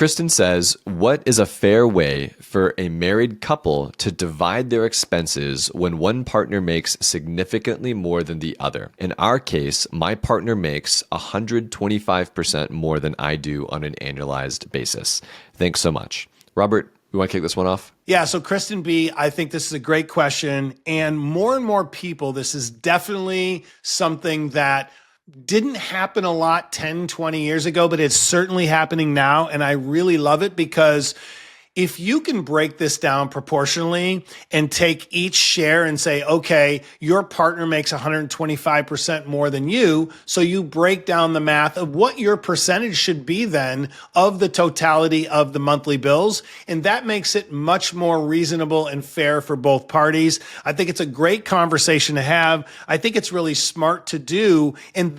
Kristen says, what is a fair way for a married couple to divide their expenses when one partner makes significantly more than the other? In our case, my partner makes 125% more than I do on an annualized basis. Thanks so much. Robert, you want to kick this one off? Yeah, so Kristen B., I think this is a great question. And more people, this is definitely something that didn't happen a lot 10, 20 years ago, but it's certainly happening now. And I really love it because if you can break this down proportionally and take each share and say, okay, your partner makes 125% more than you, so you break down the math of what your percentage should be then of the totality of the monthly bills, and that makes it much more reasonable and fair for both parties. I think it's a great conversation to have. I think it's really smart to do, and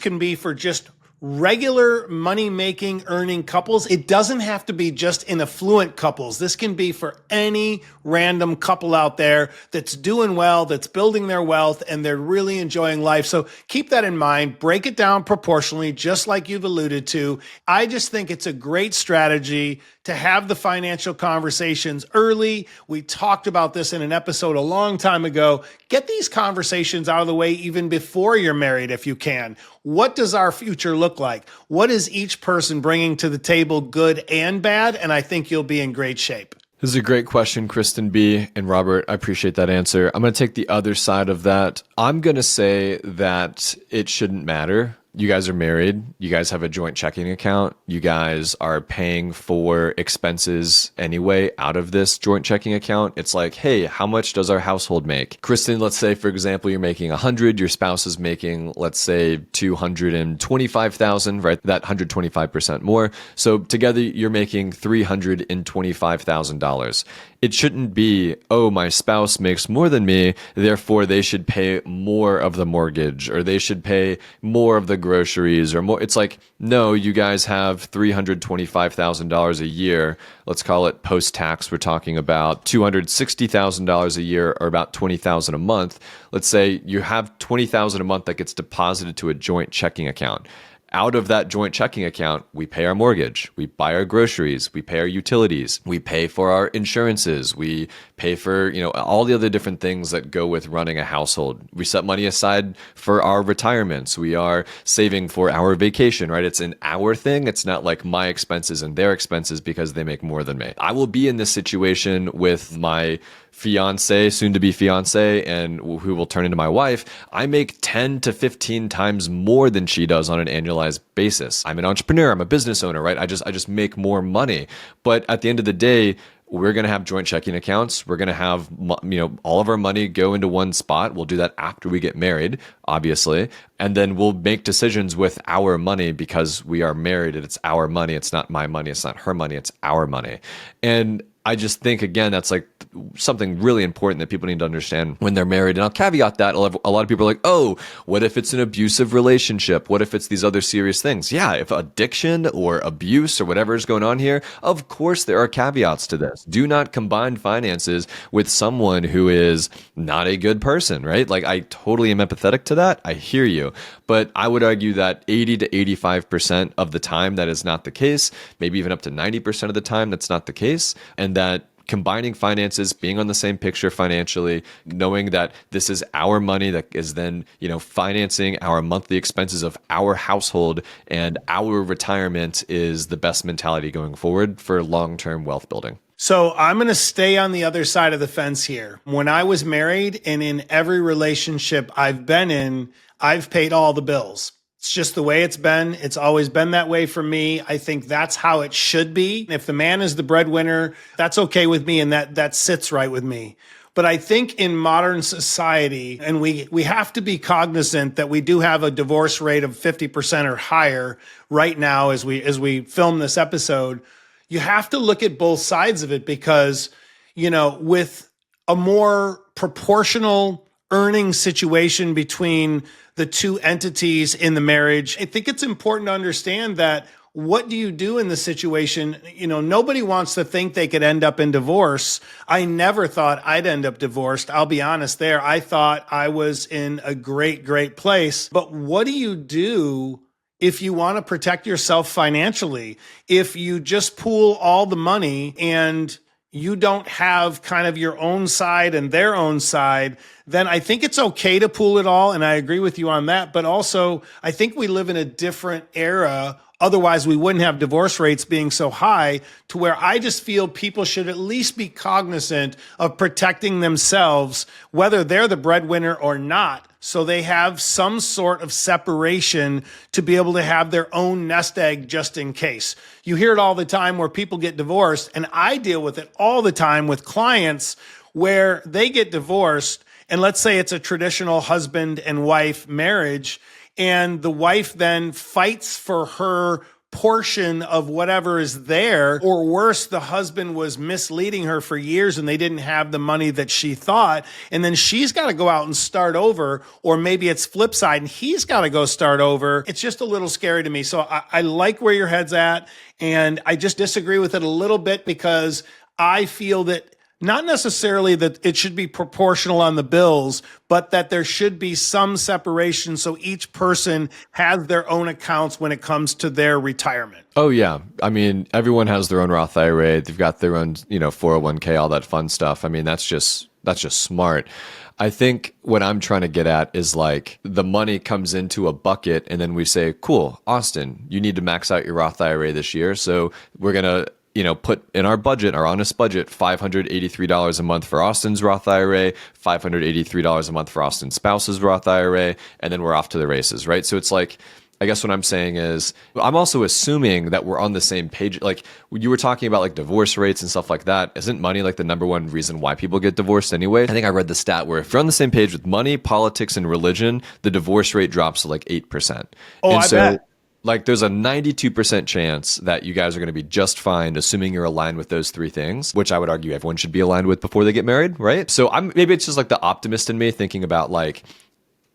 can be for just regular money-making, earning couples. It doesn't have to be just in affluent couples. This can be for any random couple out there that's doing well, that's building their wealth, and they're really enjoying life. So keep that in mind. Break it down proportionally, just like you've alluded to. I just think it's a great strategy to have the financial conversations early. We talked about this in an episode a long time ago. Get these conversations out of the way even before you're married if you can. What does our future look like? What is each person bringing to the table, good and bad? And I think you'll be in great shape. This is a great question, Kristen B. and Robert. I appreciate that answer. I'm going to take the other side of that. I'm going to say that it shouldn't matter. You guys are married. You guys have a joint checking account. You guys are paying for expenses anyway out of this joint checking account. It's like, hey, how much does our household make? Kristen, let's say, for example, you're making 100. Your spouse is making, let's say, 225,000, right? That 125% more. So together you're making $325,000. It shouldn't be, oh, my spouse makes more than me, therefore they should pay more of the mortgage or they should pay more of the groceries or more. It's like, no, you guys have $325,000 a year. Let's call it post-tax. We're talking about $260,000 a year or about $20,000 a month. Let's say you have $20,000 a month that gets deposited to a joint checking account. Out of that joint checking account, we pay our mortgage, we buy our groceries, we pay our utilities, we pay for our insurances, we pay for, all the other different things that go with running a household. We set money aside for our retirements. We are saving for our vacation, right? It's an our thing. It's not like my expenses and their expenses because they make more than me. I will be in this situation with my fiance, soon to be fiance, and who will turn into my wife. I make 10 to 15 times more than she does on an annualized basis. I'm an entrepreneur. I'm a business owner, right? I just make more money. But at the end of the day, we're going to have joint checking accounts. We're going to have, all of our money go into one spot. We'll do that after we get married, obviously. And then we'll make decisions with our money because we are married and it's our money. It's not my money. It's not her money. It's our money. And I just think, again, that's like something really important that people need to understand when they're married. And I'll caveat that. A lot of people are like, oh, what if it's an abusive relationship? What if it's these other serious things? Yeah, if addiction or abuse or whatever is going on here, of course there are caveats to this. Do not combine finances with someone who is not a good person, right? Like, I totally am empathetic to that. I hear you. But I would argue that 80 to 85% of the time that is not the case, maybe even up to 90% of the time that's not the case. And that combining finances, being on the same picture financially, knowing that this is our money that is then, financing our monthly expenses of our household and our retirement is the best mentality going forward for long-term wealth building. So I'm going to stay on the other side of the fence here. When I was married and in every relationship I've been in, I've paid all the bills. It's just the way it's been. It's always been that way for me. I think that's how it should be. If the man is the breadwinner, that's okay with me, and that sits right with me. But I think in modern society, and we have to be cognizant that we do have a divorce rate of 50% or higher right now as we film this episode. You have to look at both sides of it because, with a more proportional earning situation between the two entities in the marriage, I think it's important to understand that what do you do in the situation? Nobody wants to think they could end up in divorce. I never thought I'd end up divorced. I'll be honest there. I thought I was in a great, great place. But what do you do if you want to protect yourself financially. If you just pool all the money and you don't have kind of your own side and their own side, then I think it's okay to pool it all. And I agree with you on that. But also, I think we live in a different era. Otherwise, we wouldn't have divorce rates being so high, to where I just feel people should at least be cognizant of protecting themselves, whether they're the breadwinner or not, so they have some sort of separation to be able to have their own nest egg just in case. You hear it all the time where people get divorced, and I deal with it all the time with clients where they get divorced, and let's say it's a traditional husband and wife marriage, and the wife then fights for her portion of whatever is there, or worse, the husband was misleading her for years and they didn't have the money that she thought, and then she's got to go out and start over, or maybe it's flip side and he's got to go start over. It's just a little scary to me. So I like where your head's at, and I just disagree with it a little bit, because I feel that not necessarily that it should be proportional on the bills, but that there should be some separation so each person has their own accounts when it comes to their retirement. Oh yeah. I mean, everyone has their own Roth IRA. They've got their own, 401k, all that fun stuff. I mean, that's just smart. I think what I'm trying to get at is like the money comes into a bucket and then we say, cool, Austin, you need to max out your Roth IRA this year. So we're going to put in our budget, our honest budget, $583 a month for Austin's Roth IRA, $583 a month for Austin's spouse's Roth IRA, and then we're off to the races, right? So it's like, I guess what I'm saying is, I'm also assuming that we're on the same page. Like you were talking about like divorce rates and stuff like that. Isn't money like the number one reason why people get divorced anyway? I think I read the stat where if you're on the same page with money, politics, and religion, the divorce rate drops to like 8%. Oh, I bet. Like there's a 92% chance that you guys are going to be just fine, assuming you're aligned with those three things, which I would argue everyone should be aligned with before they get married, right? So maybe it's just like the optimist in me thinking about like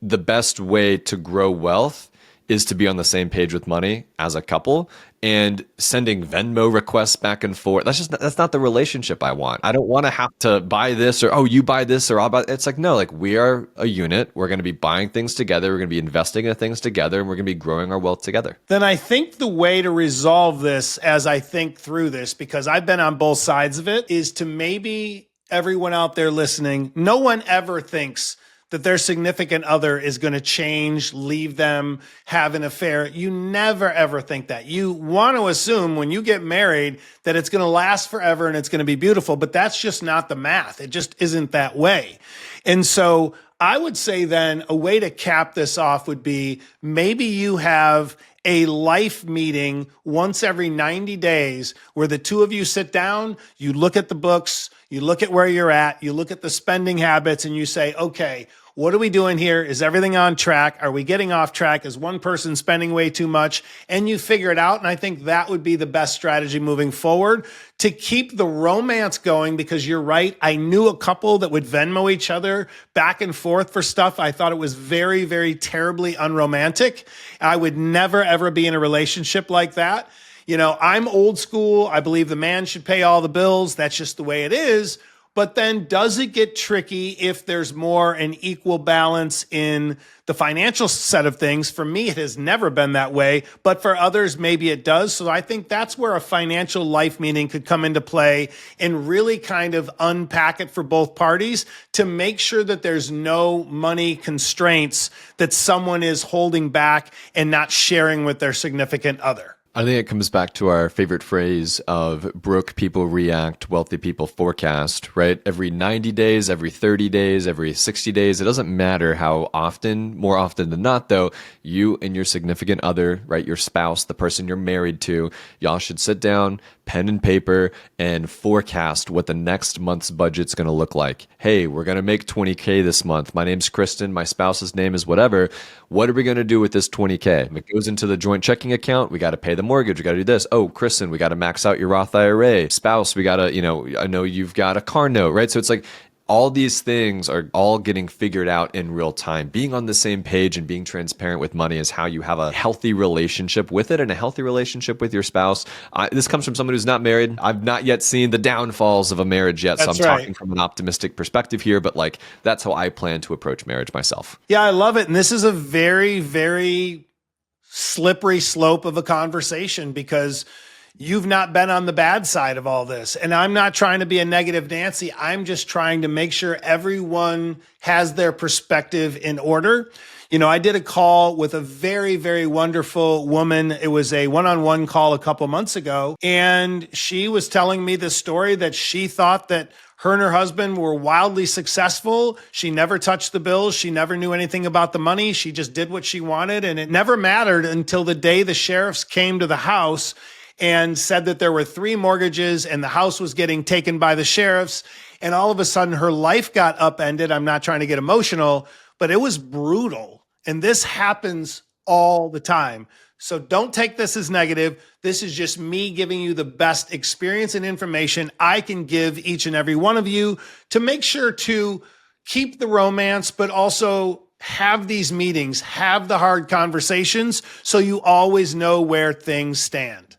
the best way to grow wealth is to be on the same page with money as a couple, and sending Venmo requests back and forth. That's not the relationship I want. I don't want to have to buy this, or, oh, you buy this, or I'll buy. It's like, no, like we are a unit. We're going to be buying things together. We're going to be investing in things together, and we're going to be growing our wealth together. Then I think the way to resolve this, as I think through this, because I've been on both sides of it, is to maybe everyone out there listening, no one ever thinks that their significant other is going to change, leave them, have an affair. You never, ever think that. You want to assume when you get married that it's going to last forever and it's going to be beautiful, but that's just not the math. It just isn't that way. And so I would say then a way to cap this off would be maybe you have a life meeting once every 90 days where the two of you sit down, you look at the books, you look at where you're at, you look at the spending habits, and you say, okay, what are we doing here? Is everything on track? Are we getting off track? Is one person spending way too much? And you figure it out. And I think that would be the best strategy moving forward to keep the romance going, because you're right. I knew a couple that would Venmo each other back and forth for stuff. I thought it was very, very terribly unromantic. I would never, ever be in a relationship like that. I'm old school. I believe the man should pay all the bills. That's just the way it is. But then does it get tricky if there's more an equal balance in the financial set of things? For me, it has never been that way, but for others, maybe it does. So I think that's where a financial life meeting could come into play and really kind of unpack it for both parties to make sure that there's no money constraints that someone is holding back and not sharing with their significant other. I think it comes back to our favorite phrase of broke people react, wealthy people forecast, right? Every 90 days, every 30 days, every 60 days, it doesn't matter how often, more often than not though, you and your significant other, right, your spouse, the person you're married to, y'all should sit down, pen and paper, and forecast what the next month's budget's going to look like. Hey, we're going to make 20K this month. My name's Kristen. My spouse's name is whatever. What are we going to do with this 20K? It goes into the joint checking account. We got to pay the mortgage. We got to do this. Oh, Kristen, we got to max out your Roth IRA. Spouse, we got to, I know you've got a car note, right? So it's like, all these things are all getting figured out in real time. Being on the same page and being transparent with money is how you have a healthy relationship with it and a healthy relationship with your spouse. This comes from someone who's not married. I've not yet seen the downfalls of a marriage yet. So I'm talking from an optimistic perspective here, but like that's how I plan to approach marriage myself. Yeah, I love it. And this is a very, very slippery slope of a conversation because you've not been on the bad side of all this. And I'm not trying to be a negative Nancy. I'm just trying to make sure everyone has their perspective in order. I did a call with a very, very wonderful woman. It was a one-on-one call a couple months ago. And she was telling me the story that she thought that her and her husband were wildly successful. She never touched the bills. She never knew anything about the money. She just did what she wanted. And it never mattered until the day the sheriffs came to the house and said that there were 3 mortgages and the house was getting taken by the sheriffs. And all of a sudden her life got upended. I'm not trying to get emotional, but it was brutal. And this happens all the time. So don't take this as negative. This is just me giving you the best experience and information I can give each and every one of you to make sure to keep the romance, but also have these meetings, have the hard conversations so you always know where things stand.